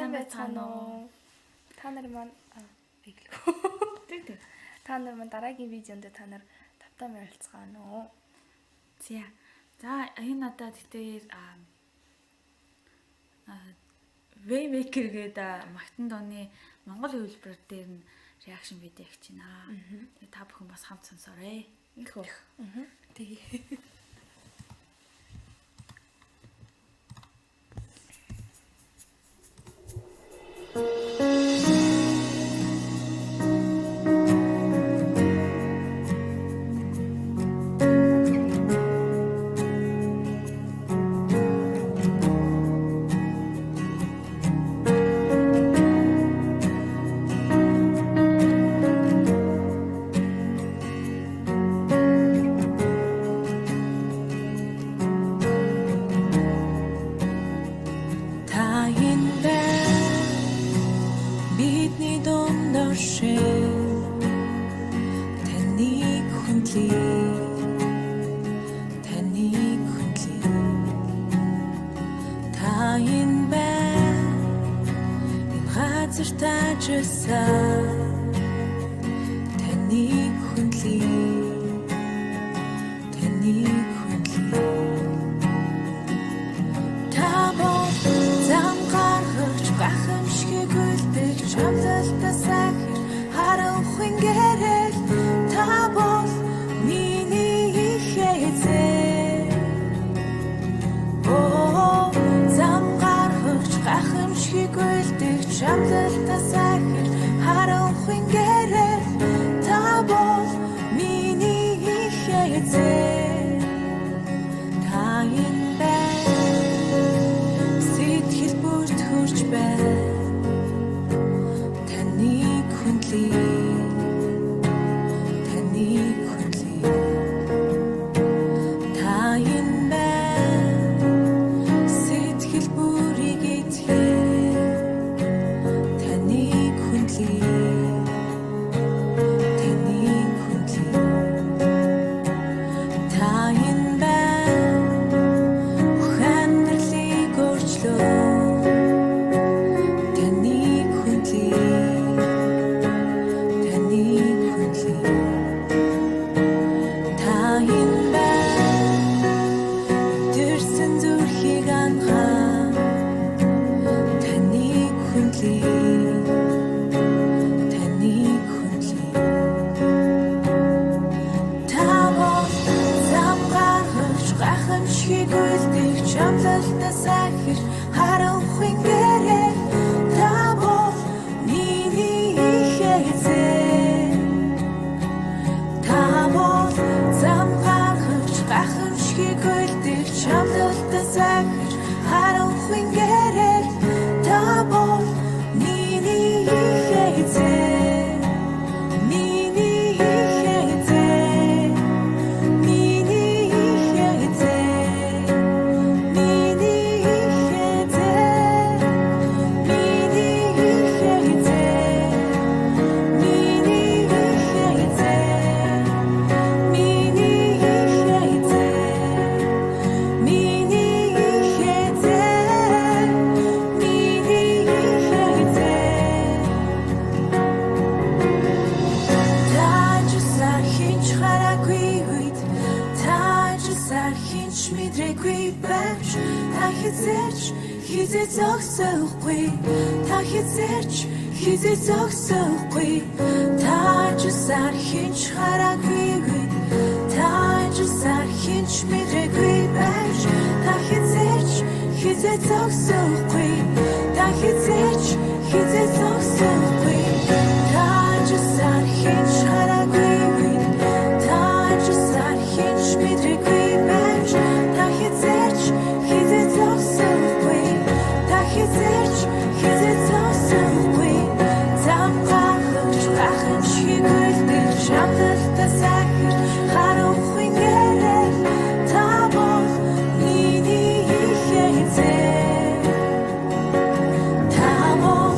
сайн байцгаана уу? Та нар маань та нар маань дараагийн видеонд та нар тавтан ярилцгаана уу? За энэ надад тэгтээ Waymaker гэдэг магтан дооны Монгол хөлбөр дээр нь реакшн видео хийж байна. Тэгээ та бүхэн бас хамт сонсоорой. Инхөө. Тэгээ. Come on.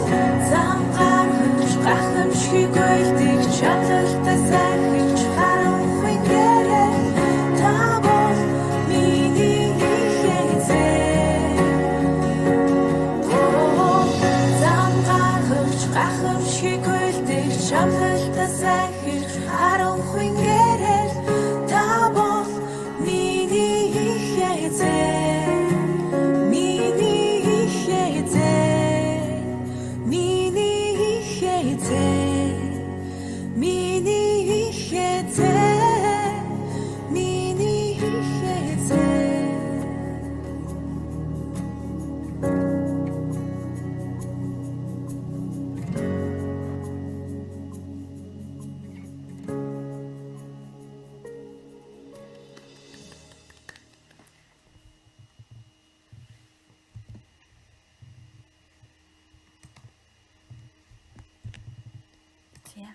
За.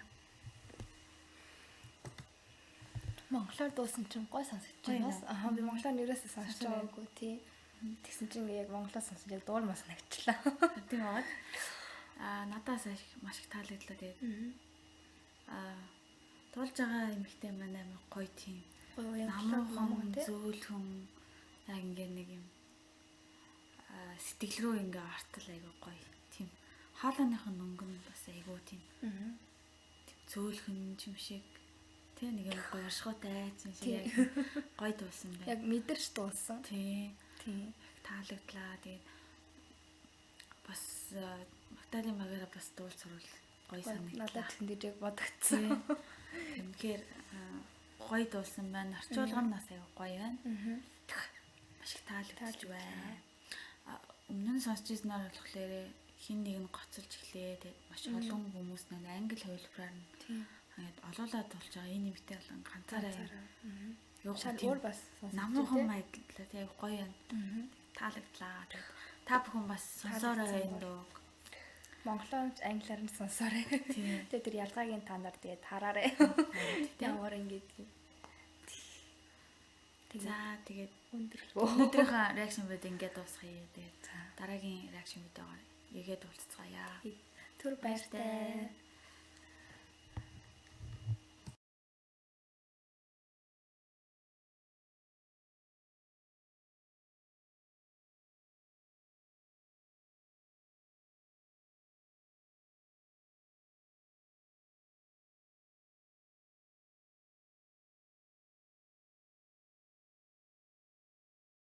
Монголоор дуусан чинь гой сонсож Гоё байна. нөө. Аа би монголоор нэрээсээ сонсож Сонсоо байна. байгаагүй тий. Тэгсэн чинь ингээ яг монголоор сонсож яг дуурмаа санагчлаа. Тийм баад. Надаас маш их таалагдлаа. Тэгээд дуулж байгаа эмэгтэй манай амар гоё тийм. Гоё Намуухан зөөлхөн яг ингээ нэг юм сэтгэл рүү ингээ артал айгуу гоё. Тийм. Хоолойныхын өнгөн бас айгуу тийм. Зөөлхөн юм шиг. Тэ нэг юм гоё оршихуйтай айцсан шиг яг гоё дуусан байна. Яг мэдэрч дуулсан. Тий. Тий. Таалагдлаа. Тэгээд бас Магдалины магаараа бас дуул сурвал гоё санагдлаа. Надад тэндэж яг бодогдсон. Тэгэхээр гоё дуулсан байна. Орчуулга нь бас аягүй гоё байна. Маш их таалагдж байна. Өмнө нь сонсч ирснээр болохоор хин нэг нь гоцолж эхлэе. Тэгээд маш олон хүмүүс нэг англи хувилбараар нь ингээд олоолаа дуулж байгаа. Энэ нэмэгтэй болон ганцаараа юу өөр бас намуухан майдлаа аягүй гоё байна. Таалагдлаа. Тэгээд та бүхэн бас сонсоорой энэ дуу. Монголоор англиар нь сонсоорой. Тэгээд тэр ялгаагийн та нар тэгээд хараарай. Ямар ингэж. За тэгээд өнөөдрийнхөө өнөөдрийнхээ реакшн видео ингээд дуусгая. Тэгээд дараагийн реакшн видеогоор игээд уулзцгаая. түр баяртай.